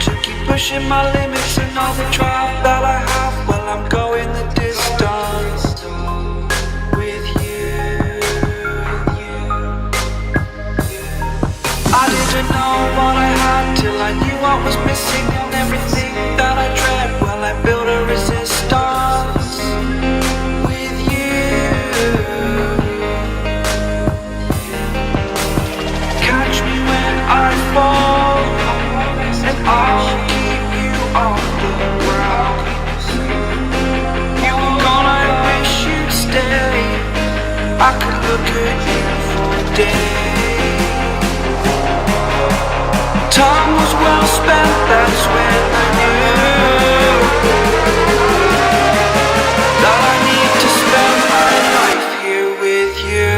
to keep pushing my limits and all the drive that I have. Well, I'm going the distance with you. I didn't know what I had till I knew what was missing, and everything that I dread. Well, I built a resistance with you. Catch me when I fall, and I'll keep you on the ground. You were gone, I wish you'd stay. I could look at you for days. Time was well spent, that's when I knew that I need to spend my life here with you.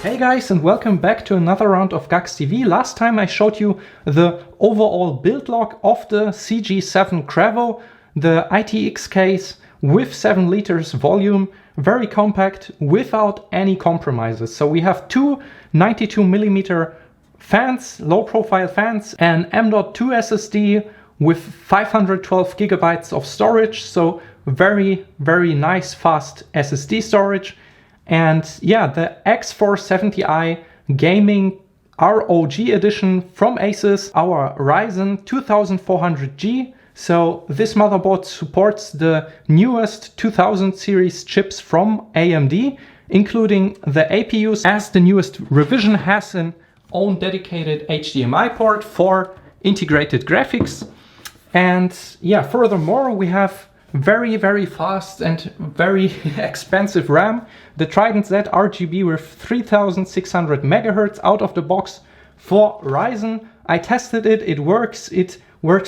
Hey guys, and welcome back to another round of Gax TV. Last time I showed you the overall build log of the CG7 Cravo, the ITX case with 7 liters volume, very compact, without any compromises. So we have two 92mm fans, low profile fans, an M.2 SSD with 512 gigabytes of storage, so very nice fast SSD storage. And yeah, the X470i gaming ROG edition from Asus, our Ryzen 2400G. So this motherboard supports the newest 2000 series chips from AMD, including the APUs, as the newest revision has an own dedicated HDMI port for integrated graphics. And yeah, furthermore, we have very fast and very expensive RAM, the Trident Z RGB with 3600 MHz out of the box for Ryzen. I tested it, it works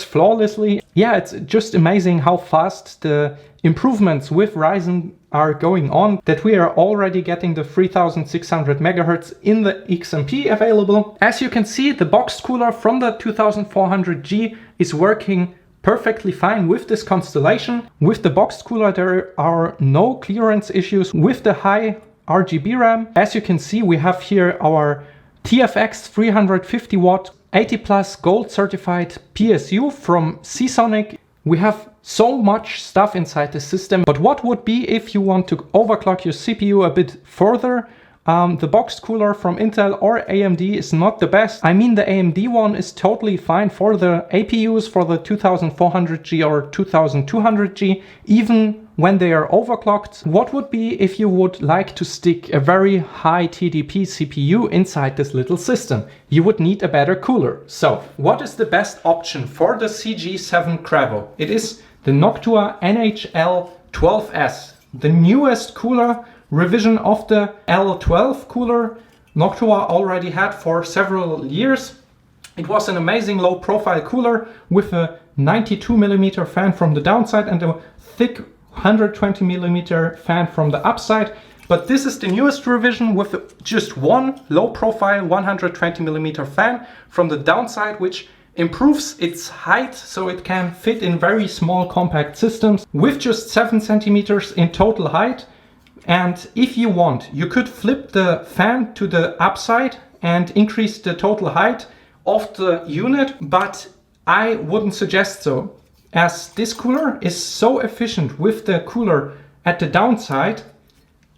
flawlessly. Yeah, it's just amazing how fast the improvements with Ryzen are going on, that we are already getting the 3600 MHz in the XMP available. As you can see, the boxed cooler from the 2400G is working perfectly fine with this constellation. With the boxed cooler, there are no clearance issues with the high RGB RAM. As you can see, we have here our TFX 350 watt 80 plus gold certified PSU from Seasonic. We have so much stuff inside the system, but what would be if you want to overclock your CPU a bit further? The boxed cooler from Intel or AMD is not the best. I mean, the AMD one is totally fine for the APUs for the 2400G or 2200G, even when they are overclocked. What would be if you would like to stick a very high TDP CPU inside this little system? You would need a better cooler. So what is the best option for the CG7 Cravo? It is the Noctua NH-L12S, the newest cooler revision of the L12 cooler Noctua already had for several years. It was an amazing low profile cooler with a 92mm fan from the downside and a thick 120mm fan from the upside. But this is the newest revision with just one low profile 120mm fan from the downside, which improves its height so it can fit in very small compact systems with just 7 centimeters in total height. And if you want, you could flip the fan to the upside and increase the total height of the unit, but I wouldn't suggest so, as this cooler is so efficient with the cooler at the downside.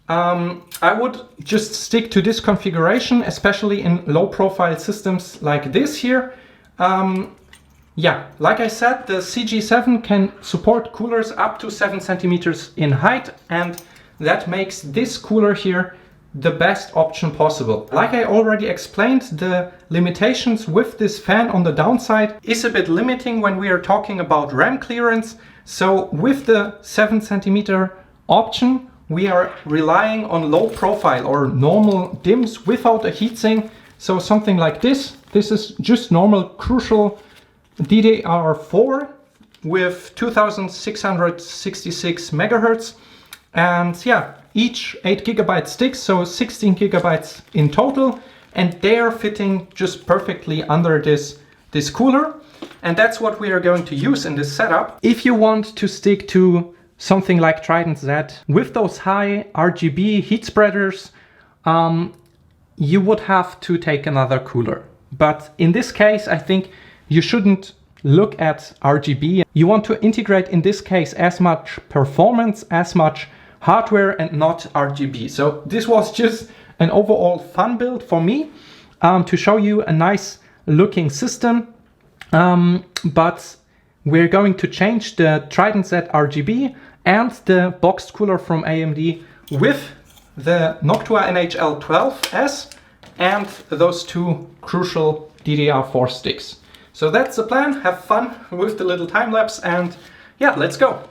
I would just stick to this configuration, especially in low profile systems like this here. Yeah, like I said, the CG7 can support coolers up to 7 centimeters in height, and that makes this cooler here the best option possible. Like I already explained, the limitations with this fan on the downside is a bit limiting when we are talking about RAM clearance. So with the 7 centimeter option, we are relying on low profile or normal DIMMs without a heatsink. So something like this. This is just normal Crucial DDR4 with 2666 megahertz. And yeah, each 8 gigabyte sticks, so 16 gigabytes in total, and they are fitting just perfectly under this cooler. And that's what we are going to use in this setup. If you want to stick to something like Trident Z with those high RGB heat spreaders, you would have to take another cooler. But in this case, I think you shouldn't look at RGB. You want to integrate, in this case, as much performance, as much hardware, and not RGB. So this was just an overall fun build for me, to show you a nice looking system. But we're going to change the Trident Z RGB and the boxed cooler from AMD with the Noctua NH-L12S and those two crucial DDR4 sticks. So that's the plan. Have fun with the little time lapse, and yeah, let's go.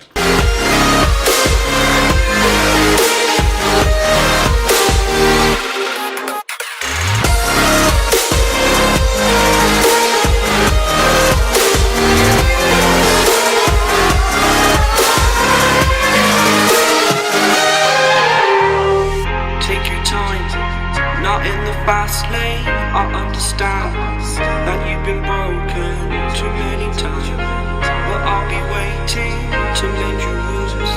Fast lane, I understand that you've been broken too many times, but I'll be waiting to mend your wounds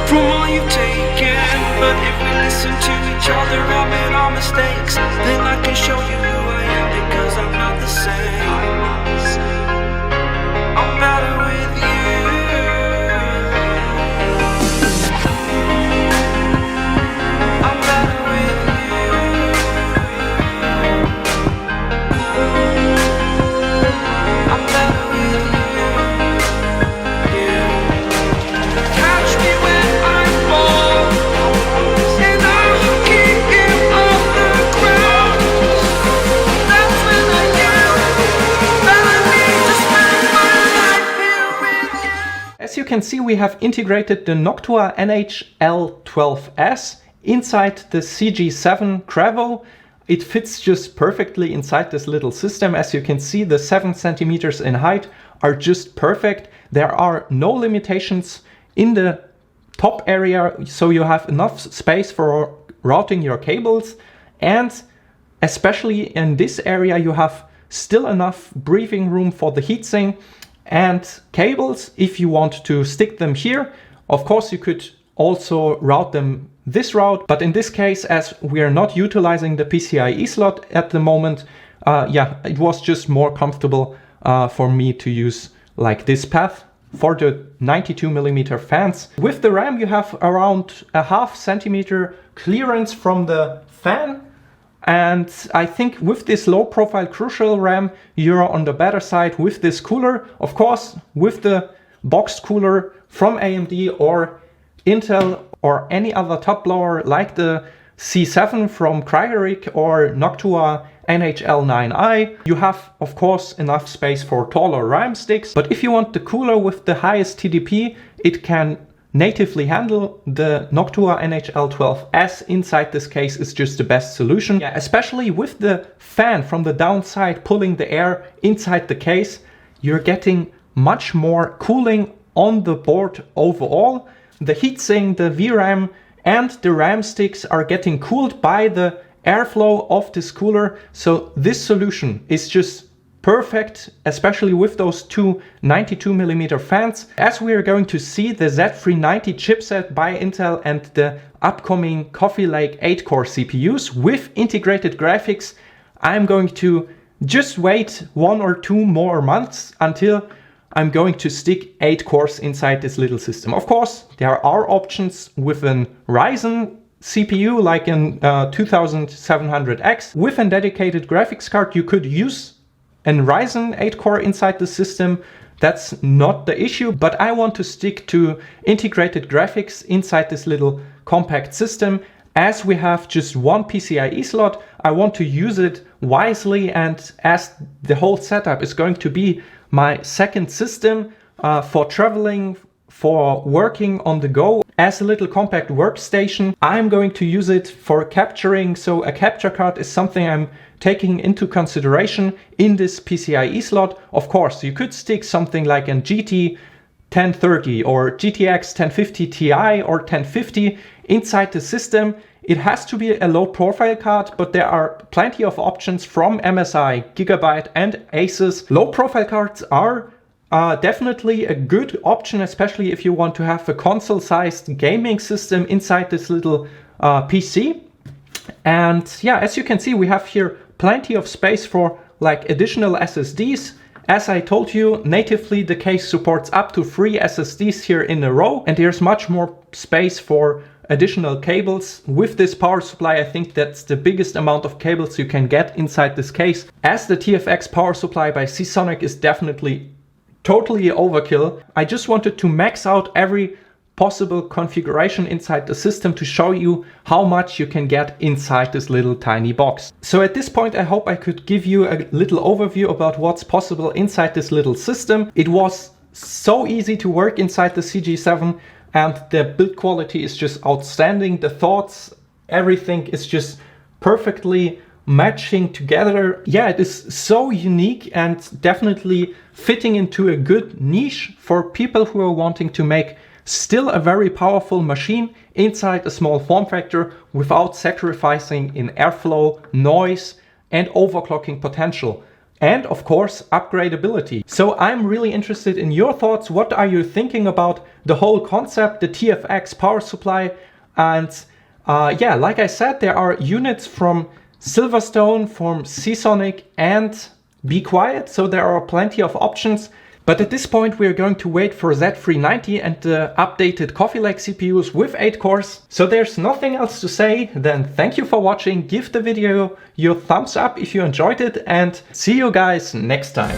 from all you've taken. But if we listen to each other, admit our mistakes, then I can show you who I am, because I'm not the same. I'm better with you. I'm better with you. As you can see, we have integrated the Noctua NH-L12S inside the CG7 Cravo. It fits just perfectly inside this little system. As you can see, the 7 centimeters in height are just perfect. There are no limitations in the top area, so you have enough space for routing your cables. And especially in this area, you have still enough breathing room for the heatsink and cables if you want to stick them here. Of course, you could also route them this route, but in this case, as we are not utilizing the PCIe slot at the moment, yeah, it was just more comfortable for me to use like this path for the 92mm fans. With the RAM, you have around a ½ centimeter clearance from the fan. And I think with this low profile crucial RAM, you're on the better side with this cooler. Of course, with the boxed cooler from AMD or Intel or any other top blower like the C7 from Gregory or Noctua NH-L9i, you have of course enough space for taller RAM sticks. But if you want the cooler with the highest TDP, it can natively handle the Noctua NH-L12S. Inside this case is just the best solution. Yeah, especially with the fan from the downside pulling the air inside the case, you're getting much more cooling on the board overall. The heatsink, the VRAM and the RAM sticks are getting cooled by the airflow of this cooler. So this solution is just perfect, especially with those two 92mm fans. As we are going to see, the Z390 chipset by Intel and the upcoming Coffee Lake 8-core CPUs with integrated graphics, I'm going to just wait 1 or 2 more months until I'm going to stick 8 cores inside this little system. Of course, there are options with an Ryzen CPU like an 2700X. With a dedicated graphics card, you could use an Ryzen 8-core inside the system. That's not the issue, but I want to stick to integrated graphics inside this little compact system. As we have just one PCIe slot, I want to use it wisely, and as the whole setup is going to be my second system for traveling, for working on the go, as a little compact workstation, I'm going to use it for capturing. So a capture card is something I'm taking into consideration in this PCIe slot. Of course, you could stick something like an GT 1030 or GTX 1050 Ti or 1050 inside the system. It has to be a low profile card, but there are plenty of options from MSI, Gigabyte and Asus. Low profile cards are definitely a good option, especially if you want to have a console-sized gaming system inside this little PC. And yeah, as you can see, we have here plenty of space for like additional SSDs. As I told you, natively the case supports up to 3 SSDs here in a row, and there's much more space for additional cables. With this power supply, I think that's the biggest amount of cables you can get inside this case, as the TFX power supply by Seasonic is definitely totally overkill. I just wanted to max out every possible configuration inside the system to show you how much you can get inside this little tiny box. So at this point, I hope I could give you a little overview about what's possible inside this little system. It was so easy to work inside the CG7, and the build quality is just outstanding. The thoughts, everything is just perfectly matching together. Yeah, it is so unique and definitely fitting into a good niche for people who are wanting to make still a very powerful machine inside a small form factor without sacrificing in airflow, noise, and overclocking potential. And of course, upgradability. So I'm really interested in your thoughts. What are you thinking about the whole concept, the TFX power supply? And yeah, like I said, there are units from Silverstone, from Seasonic, and Be Quiet. So there are plenty of options. But at this point, we are going to wait for Z390 and the updated Coffee Lake CPUs with 8 cores. So there's nothing else to say than thank you for watching. Give the video your thumbs up if you enjoyed it, and see you guys next time.